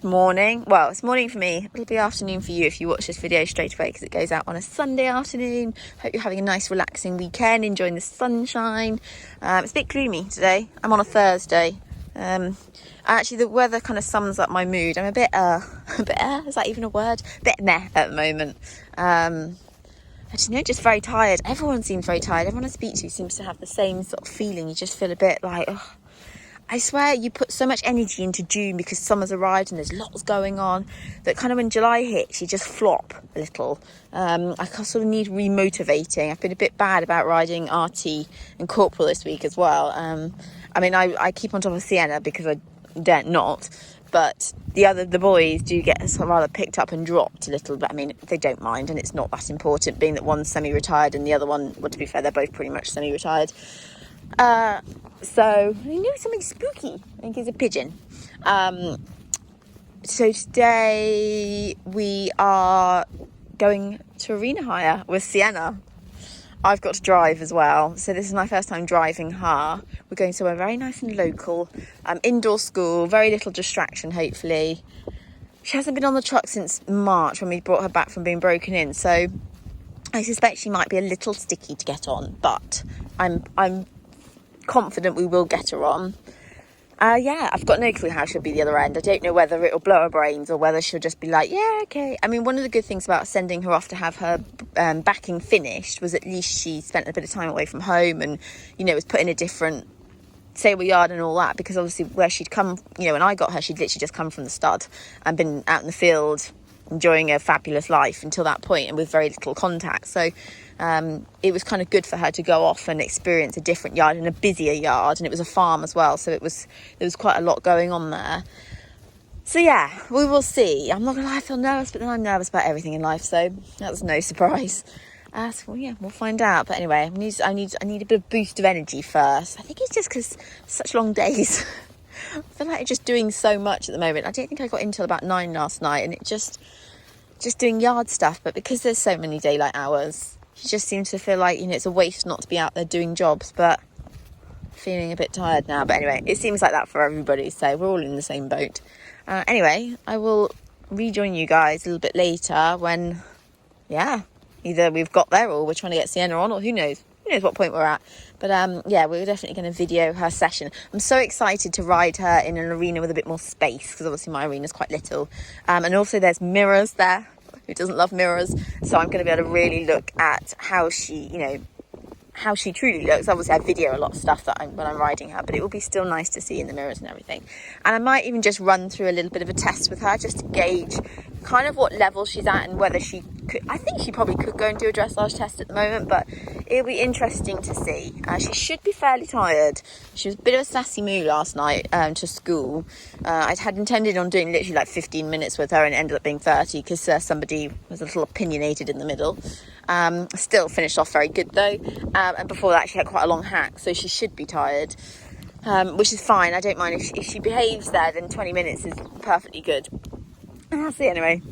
morning. Well, it's morning for me. It'll be afternoon for you if you watch this video straight away because it goes out on a Sunday afternoon. Hope you're having a nice relaxing weekend, enjoying the sunshine. It's a bit gloomy today. I'm on a Thursday. Actually, the weather kind of sums up my mood. I'm a bit is that even a word? A bit meh at the moment. Just very tired. Everyone seems very tired. Everyone I speak to seems to have the same sort of feeling. You just feel a bit like, ugh. I swear you put so much energy into June because summer's arrived and there's lots going on that kind of when July hits you just flop a little. I sort of need remotivating. I've been a bit bad about riding RT and Corporal this week as well. I keep on top of Sienna because I dare not, but the boys do get sort of rather picked up and dropped a little bit. I mean, they don't mind and it's not that important being that one's semi-retired and the other one, well, to be fair, they're both pretty much semi-retired. So I knew something spooky. I think it's a pigeon. So today we are going to arena hire with Sienna. I've got to drive as well. So this is my first time driving her. We're going somewhere very nice and local. Indoor school, very little distraction, hopefully. She hasn't been on the truck since March when we brought her back from being broken in. So I suspect she might be a little sticky to get on, but I'm confident we will get her on. I've got no clue how she'll be the other end. I don't know whether it'll blow her brains or whether she'll just be like, yeah, okay. I mean, one of the good things about sending her off to have her backing finished was at least she spent a bit of time away from home and, was put in a different stable yard and all that, because obviously where she'd come, when I got her, she'd literally just come from the stud and been out in the field enjoying a fabulous life until that point and with very little contact. So it was kind of good for her to go off and experience a different yard and a busier yard, and it was a farm as well, so there was quite a lot going on there. So yeah, we will see. I'm not gonna lie, I feel nervous, but then I'm nervous about everything in life, so that's no surprise. We'll find out. But anyway, I need a bit of boost of energy first. I think it's just because such long days. I feel like I'm just doing so much at the moment. I don't think I got in till about 9 last night, and it just doing yard stuff. But because there's so many daylight hours, it just seems to feel like, it's a waste not to be out there doing jobs. But feeling a bit tired now. But anyway, it seems like that for everybody, so we're all in the same boat. Anyway, I will rejoin you guys a little bit later when, either we've got there or we're trying to get Sienna on, or who knows what point we're at. But we're definitely going to video her session. I'm so excited to ride her in an arena with a bit more space, because obviously my arena's quite little. And also there's mirrors there. Who doesn't love mirrors? So I'm going to be able to really look at how she truly looks. Obviously I video a lot of stuff when I'm riding her, but it will be still nice to see in the mirrors and everything. And I might even just run through a little bit of a test with her just to gauge kind of what level she's at and whether she could. I think she probably could go and do a dressage test at the moment, but it'll be interesting to see. She should be fairly tired. She was a bit of a sassy moo last night to school. I had intended on doing literally like 15 minutes with her, and it ended up being 30 because somebody was a little opinionated in the middle. Still finished off very good though, and before that she had quite a long hack, so she should be tired, which is fine. I don't mind if she behaves there, then 20 minutes is perfectly good. And that's it anyway.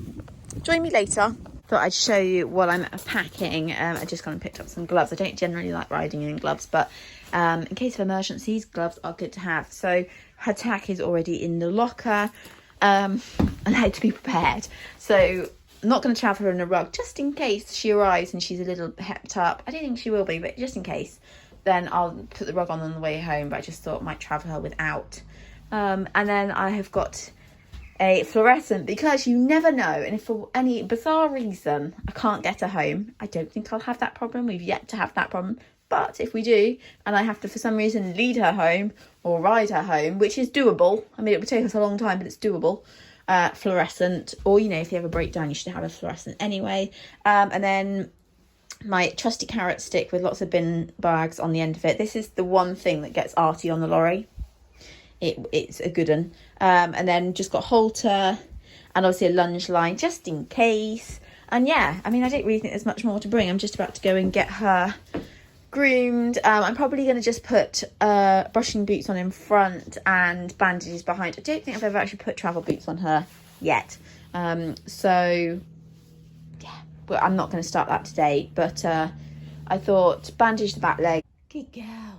Join me later. Thought I'd show you what I'm packing. I just gone and picked up some gloves. I don't generally like riding in gloves, but in case of emergencies, gloves are good to have. So her tack is already in the locker. I like to be prepared, so I'm not going to travel her in a rug just in case she arrives and she's a little hepped up. I don't think she will be, but just in case, then I'll put the rug on the way home. But I just thought I might travel her without. And then I have got a fluorescent, because you never know, and if for any bizarre reason I can't get her home, I don't think I'll have that problem. We've yet to have that problem, but if we do and I have to for some reason lead her home or ride her home, which is doable, I mean it would take us a long time, but it's doable, fluorescent, or if you have a breakdown you should have a fluorescent anyway. And then my trusty carrot stick with lots of bin bags on the end of it. This is the one thing that gets arty on the lorry. It's a good one. And then just got halter and obviously a lunge line just in case. And I don't really think there's much more to bring. I'm just about to go and get her groomed. I'm probably going to just put brushing boots on in front and bandages behind. I don't think I've ever actually put travel boots on her yet. But I'm not going to start that today. But I thought bandage the back leg. Good girl.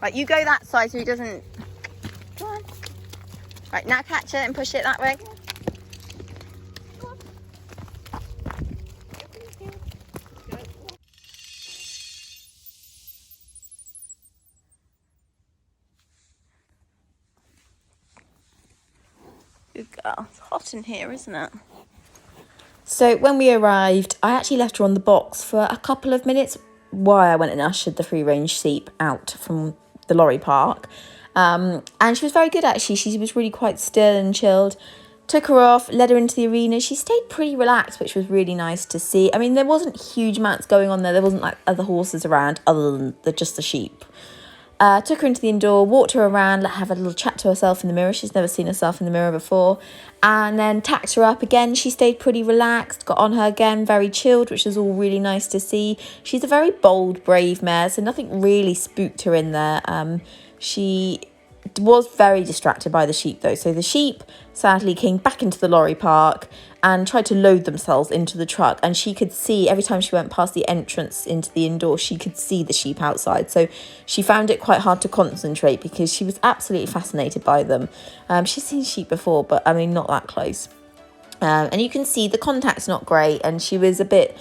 Right, you go that side so he doesn't... Go on. Right, now catch it and push it that way. Good girl. It's hot in here, isn't it? So when we arrived, I actually left her on the box for a couple of minutes while I went and ushered the free-range sheep out from the lorry park. And she was very good, actually. She was really quite still and chilled. Took her off, led her into the arena. She stayed pretty relaxed, which was really nice to see. I mean, there wasn't huge amounts going on there. There wasn't like other horses around other than just the sheep. Took her into the indoor, walked her around, let her have a little chat to herself in the mirror. She's never seen herself in the mirror before. And then tacked her up again. She stayed pretty relaxed, got on her again, very chilled, which was all really nice to see. She's a very bold, brave mare, so nothing really spooked her in there. She was very distracted by the sheep though. So the sheep sadly came back into the lorry park and tried to load themselves into the truck, and she could see every time she went past the entrance into the indoor, she could see the sheep outside. So she found it quite hard to concentrate because she was absolutely fascinated by them. She's seen sheep before, but I mean not that close. And you can see the contact's not great, and she was a bit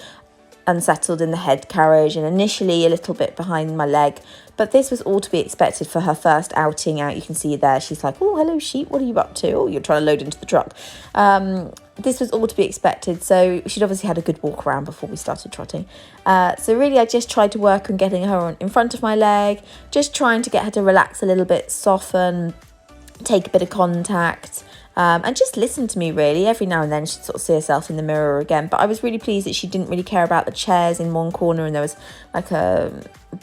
unsettled in the head carriage and initially a little bit behind my leg, but this was all to be expected for her first outing out. You can see there she's like, oh, hello sheep, what are you up to? Oh, you're trying to load into the truck. This was all to be expected, so she'd obviously had a good walk around before we started trotting. So really I just tried to work on getting her in front of my leg, just trying to get her to relax a little bit, soften, take a bit of contact, and just listen to me really. Every now and then she'd sort of see herself in the mirror again, but I was really pleased that she didn't really care about the chairs in one corner and there was like a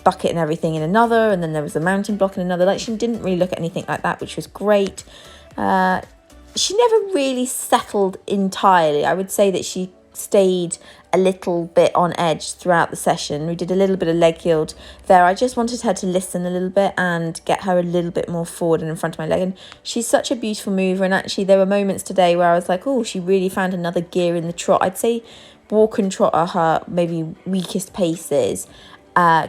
bucket and everything in another, and then there was a mounting block in another. Like, she didn't really look at anything like that, which was great. She never really settled entirely. I would say that she stayed a little bit on edge throughout the session. We did a little bit of leg yield there. I just wanted her to listen a little bit and get her a little bit more forward and in front of my leg. And she's such a beautiful mover, and actually there were moments today where I was like, oh, she really found another gear in the trot. I'd say walk and trot are her maybe weakest paces.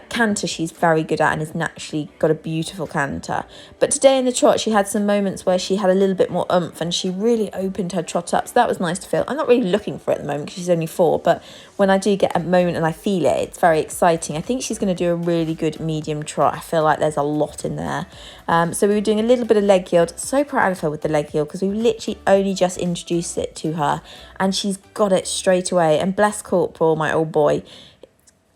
Canter she's very good at and has naturally got a beautiful canter, but today in the trot she had some moments where she had a little bit more oomph and she really opened her trot up, so that was nice to feel. I'm not really looking for it at the moment because she's only 4, but when I do get a moment and I feel it, it's very exciting. I think she's going to do a really good medium trot. I feel like there's a lot in there. So we were doing a little bit of leg yield. So proud of her with the leg yield because we literally only just introduced it to her and she's got it straight away. And bless Corporal, my old boy,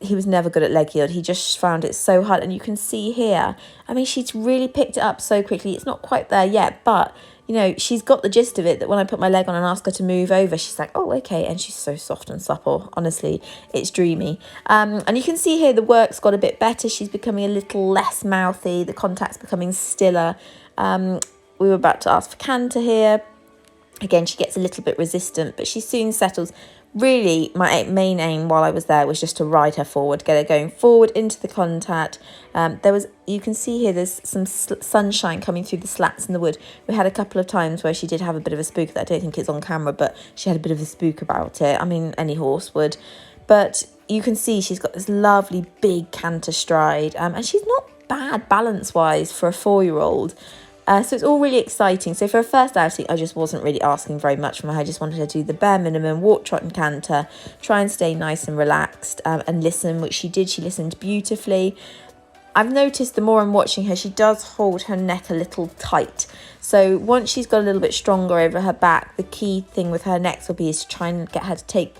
he was never good at leg yield. He just found it so hard. And you can see here, I mean, she's really picked it up so quickly. It's not quite there yet, but, you know, she's got the gist of it, that when I put my leg on and ask her to move over, she's like, oh, okay. And she's so soft and supple. Honestly, it's dreamy. And you can see here the work's got a bit better. She's becoming a little less mouthy. The contact's becoming stiller. We were about to ask for canter here. Again, she gets a little bit resistant, but she soon settles. Really, my main aim while I was there was just to ride her forward, get her going forward into the contact. You can see here there's some sunshine coming through the slats in the wood. We had a couple of times where she did have a bit of a spook. That I don't think it's on camera, but she had a bit of a spook about it. I mean, any horse would. But you can see she's got this lovely big canter stride, and she's not bad balance-wise for a 4-year-old. So it's all really exciting. So for a first outing, I just wasn't really asking very much from her. I just wanted her to do the bare minimum, walk, trot and canter, try and stay nice and relaxed, and listen, which she did. She listened beautifully. I've noticed the more I'm watching her, she does hold her neck a little tight. So once she's got a little bit stronger over her back, the key thing with her next will be is to try and get her to take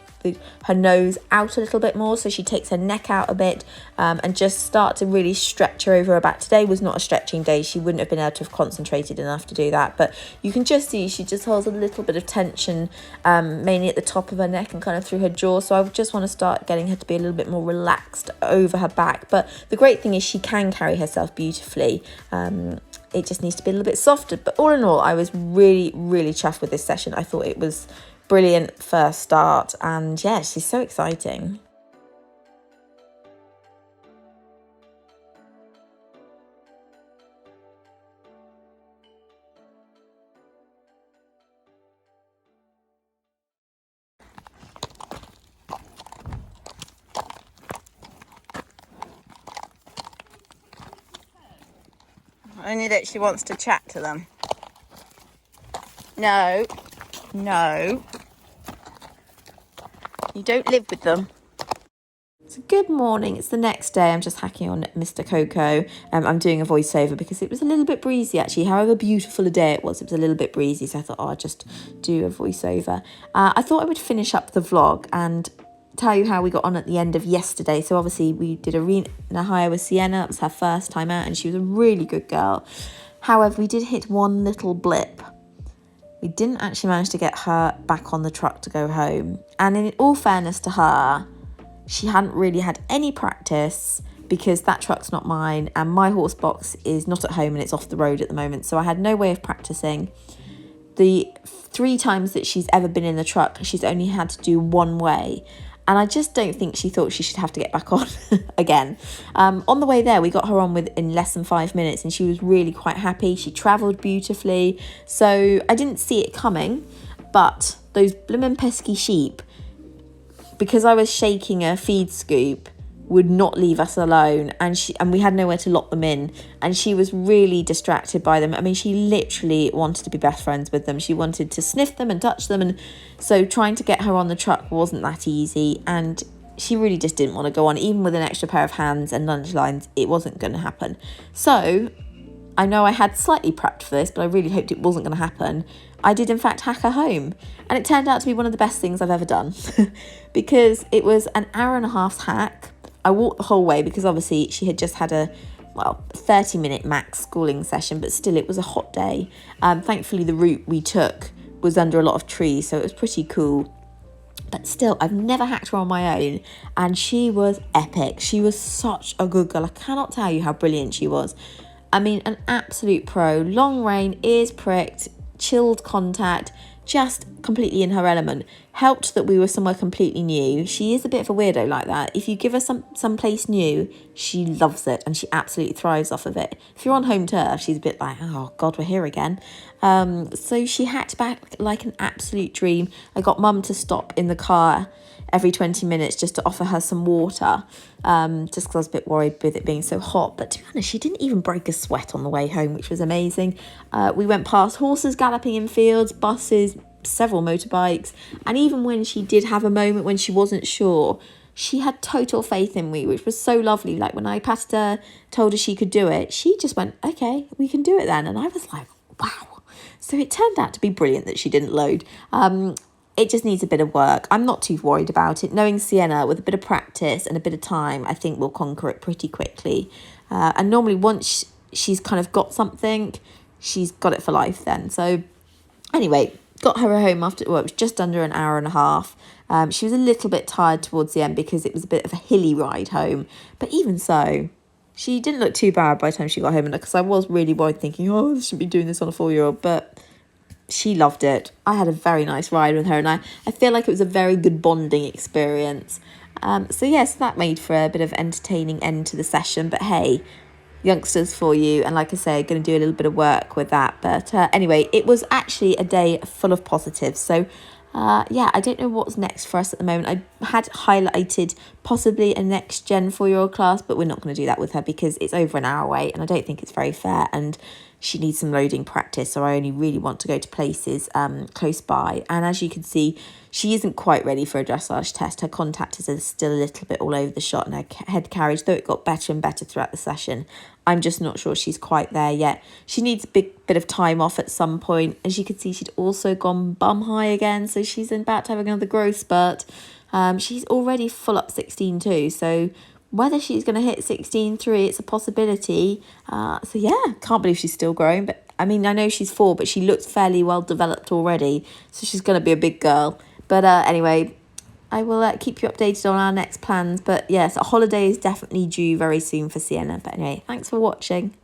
her nose out a little bit more, so she takes her neck out a bit, and just start to really stretch her over her back. Today was not a stretching day. She wouldn't have been able to have concentrated enough to do that, but you can just see she just holds a little bit of tension, mainly at the top of her neck and kind of through her jaw. So I just want to start getting her to be a little bit more relaxed over her back. But the great thing is she can carry herself beautifully. It just needs to be a little bit softer. But all in all, I was really, really chuffed with this session. I thought it was brilliant first start, and yeah, she's so exciting. Only that she wants to chat to them. No. No. You don't live with them. So good morning. It's the next day. I'm just hacking on Mr. Coco. I'm doing a voiceover because it was a little bit breezy actually. However beautiful a day it was a little bit breezy. So I thought, I'd just do a voiceover. I thought I would finish up the vlog and tell you how we got on at the end of yesterday. So obviously we did arena hire with Sienna. It was her first time out and she was a really good girl. However, we did hit one little blip. We didn't actually manage to get her back on the truck to go home. And in all fairness to her, she hadn't really had any practice because that truck's not mine and my horse box is not at home and it's off the road at the moment. So I had no way of practicing. The 3 times that she's ever been in the truck, she's only had to do one way. And I just don't think she thought she should have to get back on again. On the way there, we got her on in less than 5 minutes and she was really quite happy. She travelled beautifully. So I didn't see it coming, but those blimmin' pesky sheep, because I was shaking a feed scoop, would not leave us alone, and we had nowhere to lock them in, and she was really distracted by them. I mean, she literally wanted to be best friends with them. She wanted to sniff them and touch them, and so trying to get her on the truck wasn't that easy, and she really just didn't want to go on. Even with an extra pair of hands and lunge lines, it wasn't going to happen. So I know I had slightly prepped for this, but I really hoped it wasn't going to happen. I did in fact hack her home, and it turned out to be one of the best things I've ever done because it was an hour and a half's hack. I walked the whole way because obviously she had just had a 30-minute max schooling session, but still it was a hot day. Thankfully the route we took was under a lot of trees, so it was pretty cool. But still, I've never hacked her on my own, and she was epic. She was such a good girl. I cannot tell you how brilliant she was. I mean, an absolute pro. Long rein, ears pricked, chilled contact, just completely in her element. Helped that we were somewhere completely new. She is a bit of a weirdo like that. If you give her some place new, she loves it and she absolutely thrives off of it. If you're on home turf, she's a bit like, oh God, we're here again. So she hacked back like an absolute dream. I got Mum to stop in the car every 20 minutes just to offer her some water, just because I was a bit worried with it being so hot. But to be honest, she didn't even break a sweat on the way home, which was amazing. We went past horses galloping in fields, buses, several motorbikes, and even when she did have a moment when she wasn't sure, she had total faith in me, which was so lovely. Like when I patted her, told her she could do it, she just went, okay, we can do it then. And I was like, wow. So it turned out to be brilliant that she didn't load. It just needs a bit of work. I'm not too worried about it. Knowing Sienna, with a bit of practice and a bit of time, I think we'll conquer it pretty quickly. And normally once she's kind of got something, she's got it for life then. So anyway, got her home after, well, it was just under an hour and a half. She was a little bit tired towards the end because it was a bit of a hilly ride home. But even so, she didn't look too bad by the time she got home. And because I was really worried thinking, oh, I shouldn't be doing this on a 4-year-old. But she loved it. I had a very nice ride with her. And I feel like it was a very good bonding experience. So yes, that made for a bit of entertaining end to the session. But hey, youngsters for you, and like I say, going to do a little bit of work with that. But anyway, it was actually a day full of positives. So yeah, I don't know what's next for us at the moment. I had highlighted possibly a next gen 4-year-old class, but we're not going to do that with her because it's over an hour away and I don't think it's very fair, and she needs some loading practice, so I only really want to go to places close by. And as you can see, she isn't quite ready for a dressage test. Her contact is still a little bit all over the shot, and her head carriage, though it got better and better throughout the session, I'm just not sure she's quite there yet. She needs a big bit of time off at some point. As you can see, she'd also gone bum high again, so she's about to have another growth spurt. She's already full up 16.2, so whether she's going to hit 16.3, it's a possibility. So yeah, can't believe she's still growing. But I mean, I know she's 4, but she looks fairly well developed already, so she's going to be a big girl. But anyway, I will keep you updated on our next plans. But yes, a holiday is definitely due very soon for Sienna. But anyway, thanks for watching.